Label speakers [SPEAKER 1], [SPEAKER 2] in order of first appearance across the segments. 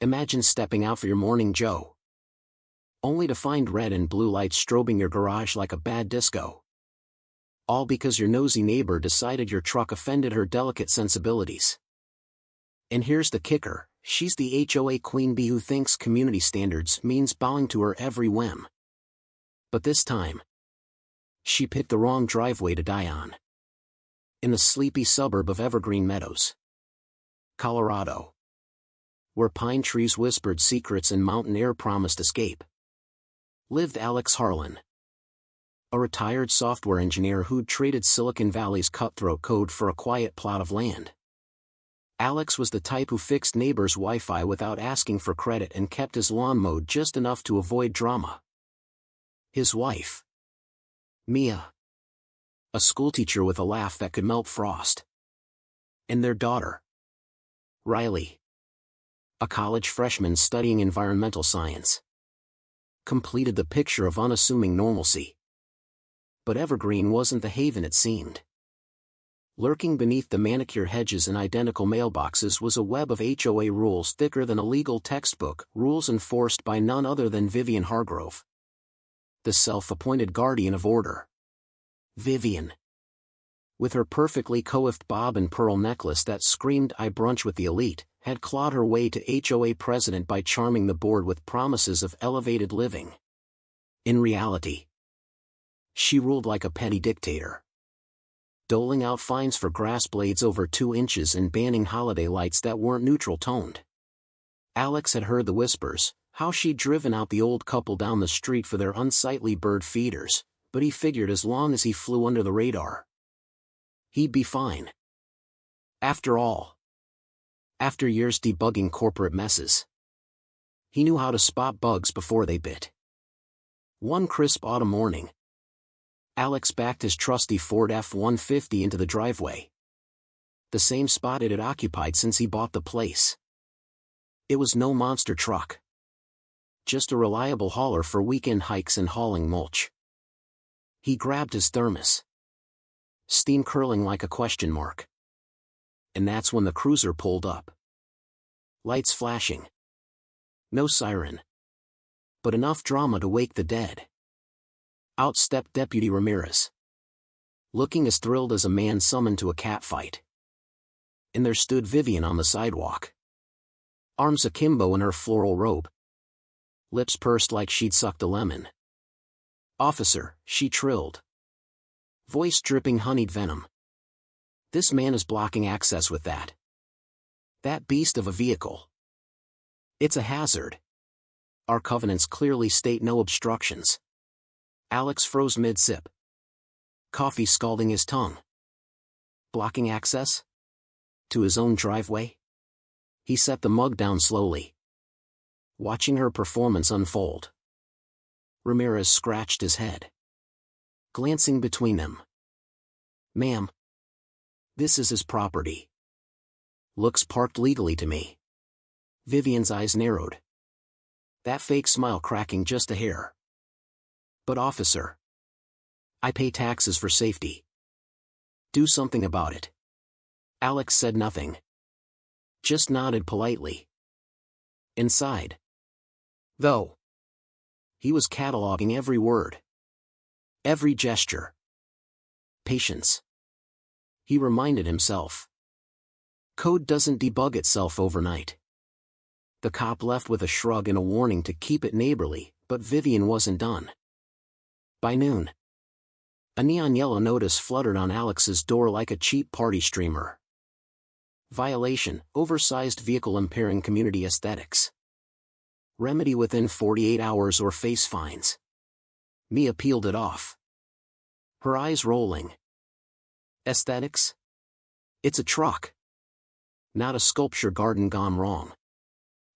[SPEAKER 1] Imagine stepping out for your morning Joe, only to find red and blue lights strobing your garage like a bad disco. All because your nosy neighbor decided your truck offended her delicate sensibilities. And here's the kicker, she's the HOA queen bee who thinks community standards means bowing to her every whim. But this time, she picked the wrong driveway to die on. In the sleepy suburb of Evergreen Meadows, Colorado, where pine trees whispered secrets and mountain air promised escape, lived Alex Harlan, a retired software engineer who'd traded Silicon Valley's cutthroat code for a quiet plot of land. Alex was the type who fixed neighbors' Wi-Fi without asking for credit and kept his lawn mowed just enough to avoid drama. His wife, Mia, a schoolteacher with a laugh that could melt frost. And their daughter, Riley, a college freshman studying environmental science, completed the picture of unassuming normalcy. But Evergreen wasn't the haven it seemed. Lurking beneath the manicure hedges and identical mailboxes was a web of HOA rules thicker than a legal textbook, rules enforced by none other than Vivian Hargrove, the self-appointed guardian of order. Vivian, with her perfectly coiffed bob and pearl necklace that screamed "I brunch with the elite," had clawed her way to HOA president by charming the board with promises of elevated living. In reality, she ruled like a petty dictator, doling out fines for grass blades over 2 inches and banning holiday lights that weren't neutral-toned. Alex had heard the whispers, how she'd driven out the old couple down the street for their unsightly bird feeders, but he figured as long as he flew under the radar, he'd be fine. After all, after years debugging corporate messes, he knew how to spot bugs before they bit. One crisp autumn morning, Alex backed his trusty Ford F-150 into the driveway, the same spot it had occupied since he bought the place. It was no monster truck, just a reliable hauler for weekend hikes and hauling mulch. He grabbed his thermos, steam curling like a question mark. And that's when the cruiser pulled up. Lights flashing. No siren, but enough drama to wake the dead. Out stepped Deputy Ramirez, looking as thrilled as a man summoned to a catfight. And there stood Vivian on the sidewalk, arms akimbo in her floral robe, lips pursed like she'd sucked a lemon. "Officer," she trilled, voice dripping honeyed venom. "This man is blocking access with that beast of a vehicle. It's a hazard. Our covenants clearly state no obstructions." Alex froze mid-sip, coffee scalding his tongue. Blocking access? To his own driveway? He set the mug down slowly, watching her performance unfold. Ramirez scratched his head, glancing between them. "Ma'am, this is his property. Looks parked legally to me." Vivian's eyes narrowed, that fake smile cracking just a hair. "But officer, I pay taxes for safety. Do something about it." Alex said nothing, just nodded politely. Inside, though, he was cataloging every word, every gesture. Patience, he reminded himself. Code doesn't debug itself overnight. The cop left with a shrug and a warning to keep it neighborly, but Vivian wasn't done. By noon, a neon yellow notice fluttered on Alex's door like a cheap party streamer. Violation, oversized vehicle impairing community aesthetics. Remedy within 48 hours or face fines. Mia peeled it off, her eyes rolling. Aesthetics? It's a truck, not a sculpture garden gone wrong.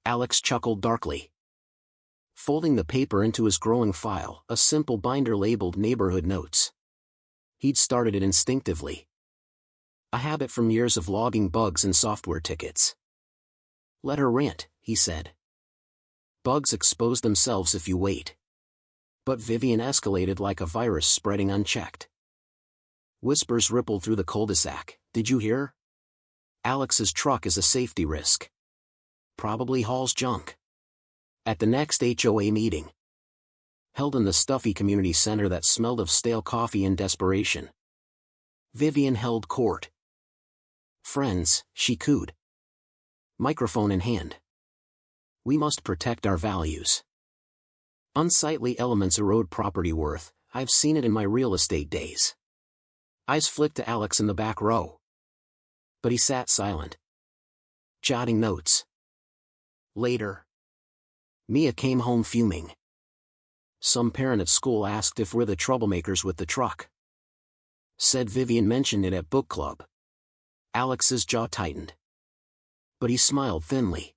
[SPEAKER 1] Alex chuckled darkly, folding the paper into his growing file, a simple binder labeled Neighborhood Notes. He'd started it instinctively, a habit from years of logging bugs and software tickets. "Let her rant," he said. "Bugs expose themselves if you wait." But Vivian escalated like a virus spreading unchecked. Whispers rippled through the cul-de-sac. "Did you hear? Alex's truck is a safety risk. Probably hauls junk. At the next HOA meeting, held in the stuffy community center that smelled of stale coffee and desperation, Vivian held court. "Friends," she cooed, microphone in hand. "We must protect our values. Unsightly elements erode property worth. I've seen it in my real estate days." Eyes flicked to Alex in the back row. But he sat silent, jotting notes. Later, Mia came home fuming. "Some parent at school asked if we're the troublemakers with the truck. Said Vivian mentioned it at book club." Alex's jaw tightened, but he smiled thinly.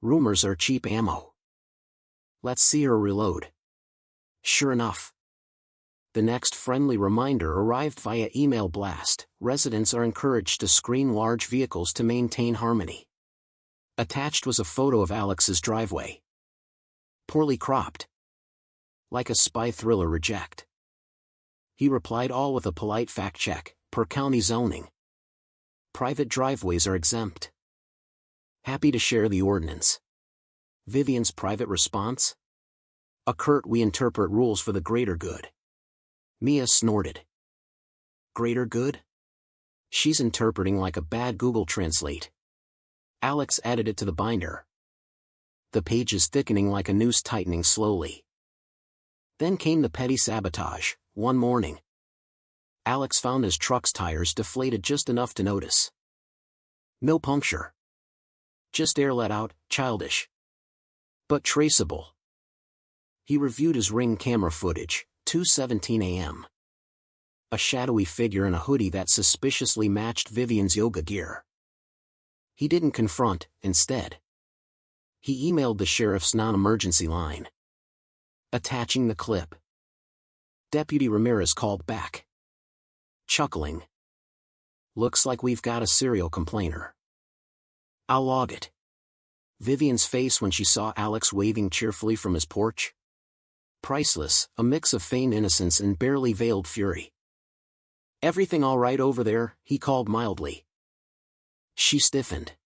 [SPEAKER 1] "Rumors are cheap ammo. Let's see her reload." Sure enough, the next friendly reminder arrived via email blast. "Residents are encouraged to screen large vehicles to maintain harmony." Attached was a photo of Alex's driveway. Poorly cropped, like a spy thriller reject. He replied, all with a polite fact check, "Per county zoning. Private driveways are exempt. Happy to share the ordinance." Vivian's private response? A curt, "We interpret rules for the greater good." Mia snorted. Greater good? She's interpreting like a bad Google Translate. Alex added it to the binder. The pages thickening like a noose tightening slowly. Then came the petty sabotage. One morning, Alex found his truck's tires deflated just enough to notice. No puncture. Just air let out, childish, but traceable. He reviewed his Ring camera footage, 2:17 a.m. A shadowy figure in a hoodie that suspiciously matched Vivian's yoga gear. He didn't confront. Instead, he emailed the sheriff's non-emergency line, attaching the clip. Deputy Ramirez called back, chuckling. "Looks like we've got a serial complainer. I'll log it." Vivian's face when she saw Alex waving cheerfully from his porch? Priceless, a mix of feigned innocence and barely veiled fury. "Everything all right over there?" he called mildly. She stiffened.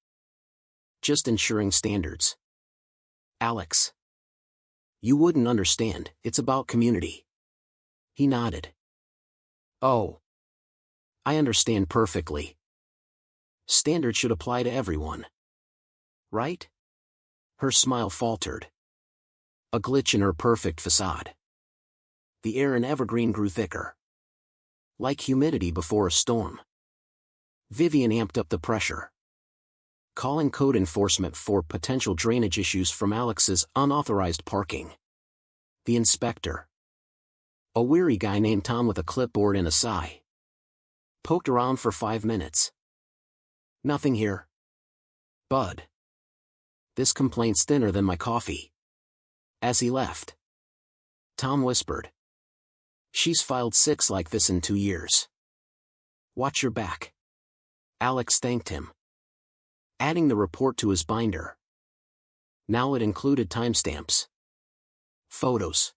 [SPEAKER 1] "Just ensuring standards." "Alex, you wouldn't understand, it's about community." He nodded. "Oh, I understand perfectly. Standards should apply to everyone. Right?" Her smile faltered, a glitch in her perfect facade. The air in Evergreen grew thicker, like humidity before a storm. Vivian amped up the pressure, calling code enforcement for potential drainage issues from Alex's unauthorized parking. The inspector, a weary guy named Tom with a clipboard and a sigh, poked around for 5 minutes. "Nothing here, bud. This complaint's thinner than my coffee." As he left, Tom whispered, "She's filed 6 like this in 2 years. Watch your back." Alex thanked him, adding the report to his binder. Now it included timestamps, photos,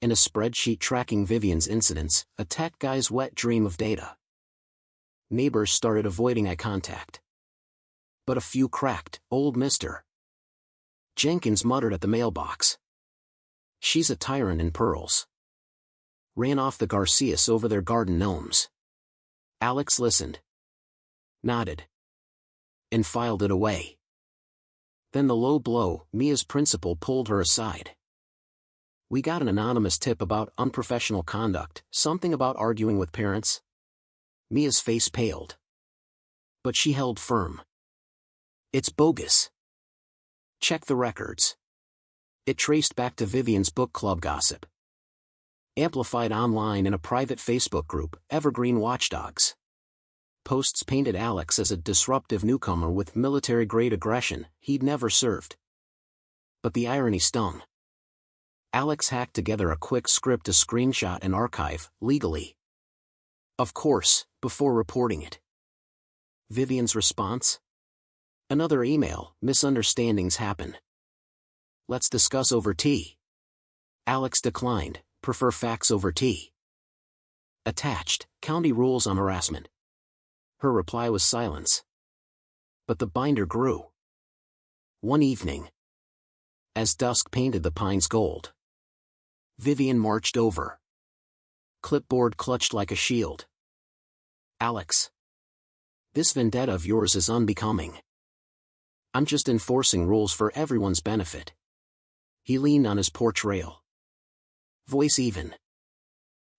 [SPEAKER 1] and a spreadsheet tracking Vivian's incidents, a tech guy's wet dream of data. Neighbors started avoiding eye contact, but a few cracked. "Old Mr. Jenkins muttered at the mailbox. She's a tyrant in pearls. Ran off the Garcias over their garden gnomes." Alex listened, nodded, and filed it away. Then the low blow, Mia's principal pulled her aside. "We got an anonymous tip about unprofessional conduct, something about arguing with parents." Mia's face paled, but she held firm. "It's bogus. Check the records." It traced back to Vivian's book club gossip, amplified online in a private Facebook group, Evergreen Watchdogs. Posts painted Alex as a disruptive newcomer with military-grade aggression he'd never served. But the irony stung. Alex hacked together a quick script to screenshot and archive, legally, of course, before reporting it. Vivian's response? Another email. "Misunderstandings happen. Let's discuss over tea." Alex declined, "Prefer facts over tea." Attached, county rules on harassment. Her reply was silence. But the binder grew. One evening, as dusk painted the pines gold, Vivian marched over, clipboard clutched like a shield. Alex, this vendetta of yours is unbecoming. I'm just enforcing rules for everyone's benefit. He leaned on his porch rail, voice even.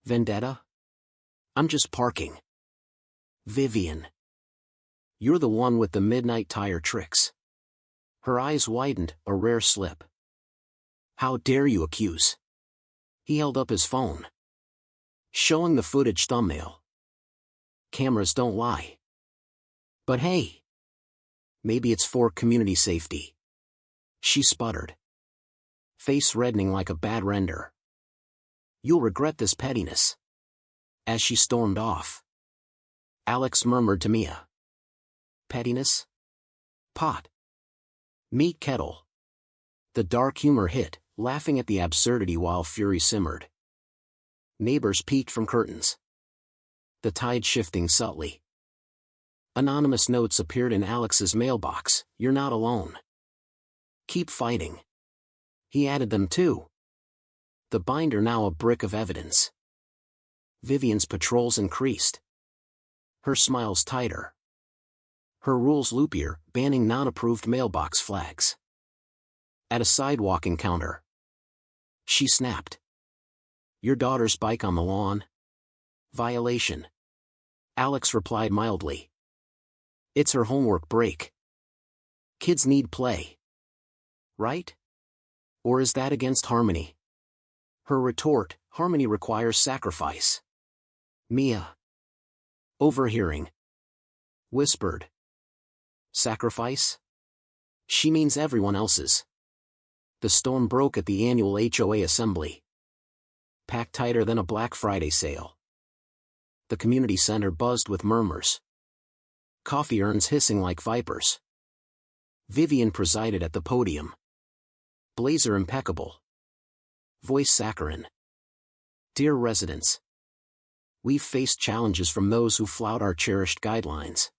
[SPEAKER 1] Vendetta? I'm just parking. Vivian, you're the one with the midnight tire tricks. Her eyes widened, a rare slip. How dare you accuse? He held up his phone, showing the footage thumbnail. Cameras don't lie. But hey, maybe it's for community safety. She sputtered, face reddening like a bad render. You'll regret this pettiness. As she stormed off, Alex murmured to Mia. Pettiness? Pot. Meat kettle. The dark humor hit, laughing at the absurdity while fury simmered. Neighbors peeked from curtains, the tide shifting subtly. Anonymous notes appeared in Alex's mailbox. You're not alone. Keep fighting. He added them too. The binder now a brick of evidence. Vivian's patrols increased, her smiles tighter, her rules loopier, banning non-approved mailbox flags. At a sidewalk encounter, she snapped. Your daughter's bike on the lawn? Violation. Alex replied mildly. It's her homework break. Kids need play. Right? Or is that against harmony? Her retort, harmony requires sacrifice. Mia, overhearing, whispered. Sacrifice? She means everyone else's. The storm broke at the annual HOA assembly, packed tighter than a Black Friday sale. The community center buzzed with murmurs, coffee urns hissing like vipers. Vivian presided at the podium, blazer impeccable, voice saccharine. Dear residents, we've faced challenges from those who flout our cherished guidelines.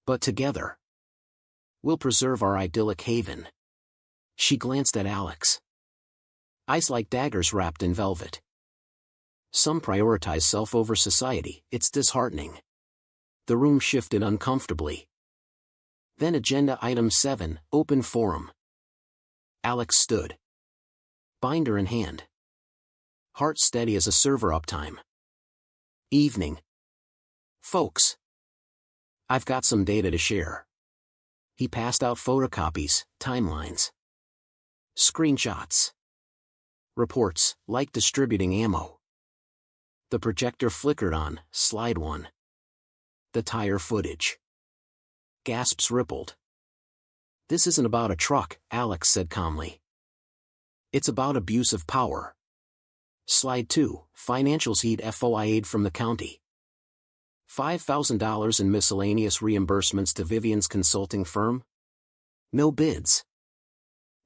[SPEAKER 1] But together, we'll preserve our idyllic haven. She glanced at Alex. Eyes like daggers wrapped in velvet. Some prioritize self over society. It's disheartening. The room shifted uncomfortably. Then agenda item 7, open forum. Alex stood, binder in hand, heart steady as a server uptime. Evening. Folks, I've got some data to share. He passed out photocopies, timelines, screenshots, reports, like distributing ammo. The projector flickered on, slide 1. The tire footage. Gasps rippled. This isn't about a truck, Alex said calmly. It's about abuse of power. Slide 2, financials heat FOI aid from the county. $5,000 in miscellaneous reimbursements to Vivian's consulting firm? No bids.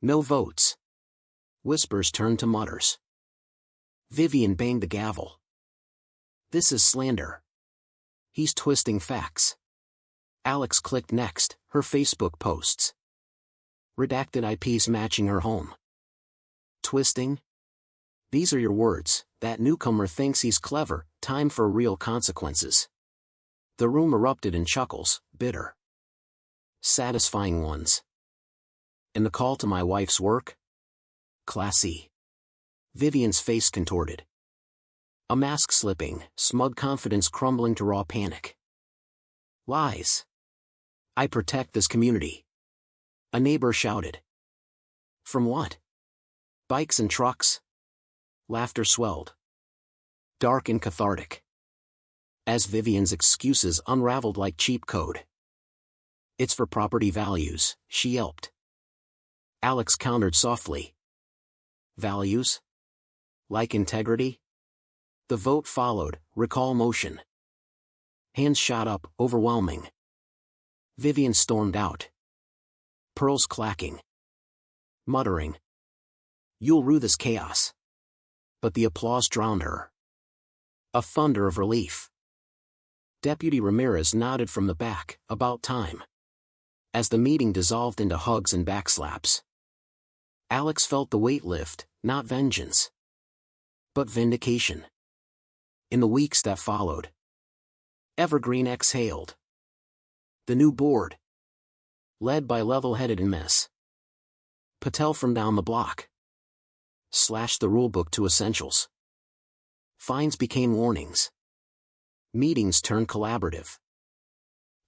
[SPEAKER 1] No votes. Whispers turned to mutters. Vivian banged the gavel. This is slander. He's twisting facts. Alex clicked next, her Facebook posts. Redacted IPs matching her home. Twisting? These are your words. That newcomer thinks he's clever. Time for real consequences. The room erupted in chuckles, bitter, satisfying ones. In the call to my wife's work? Classy. Vivian's face contorted. A mask slipping, smug confidence crumbling to raw panic. Lies. I protect this community. A neighbor shouted. From what? Bikes and trucks? Laughter swelled, dark and cathartic, as Vivian's excuses unraveled like cheap code. It's for property values, she yelped. Alex countered softly. Values? Like integrity? The vote followed, recall motion. Hands shot up, overwhelming. Vivian stormed out, pearls clacking, muttering. You'll rue this chaos. But the applause drowned her. A thunder of relief. Deputy Ramirez nodded from the back, about time. As the meeting dissolved into hugs and backslaps, Alex felt the weight lift, not vengeance, but vindication. In the weeks that followed, Evergreen exhaled. The new board, led by level-headed Ms. Patel from down the block, slashed the rulebook to essentials. Fines became warnings. Meetings turned collaborative.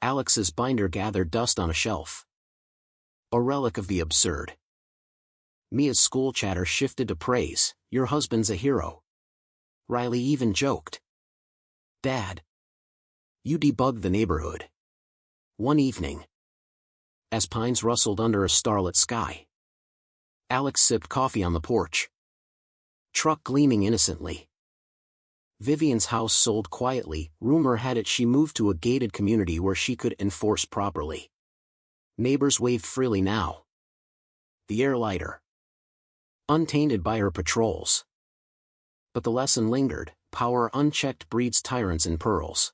[SPEAKER 1] Alex's binder gathered dust on a shelf, a relic of the absurd. Mia's school chatter shifted to praise. Your husband's a hero. Riley even joked, Dad, you debugged the neighborhood. One evening, as pines rustled under a starlit sky, Alex sipped coffee on the porch, truck gleaming innocently. Vivian's house sold quietly. Rumor had it she moved to a gated community where she could enforce properly. Neighbors waved freely now, the air lighter, untainted by her patrols. But the lesson lingered. Power unchecked breeds tyrants in pearls,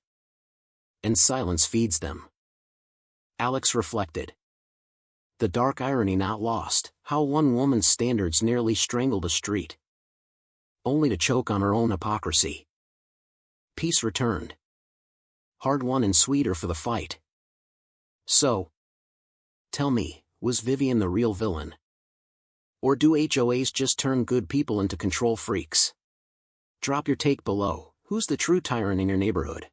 [SPEAKER 1] and silence feeds them. Alex reflected, the dark irony not lost, how one woman's standards nearly strangled a street, only to choke on her own hypocrisy. Peace returned, hard-won and sweeter for the fight. So, tell me, was Vivian the real villain? Or do HOAs just turn good people into control freaks? Drop your take below. Who's the true tyrant in your neighborhood?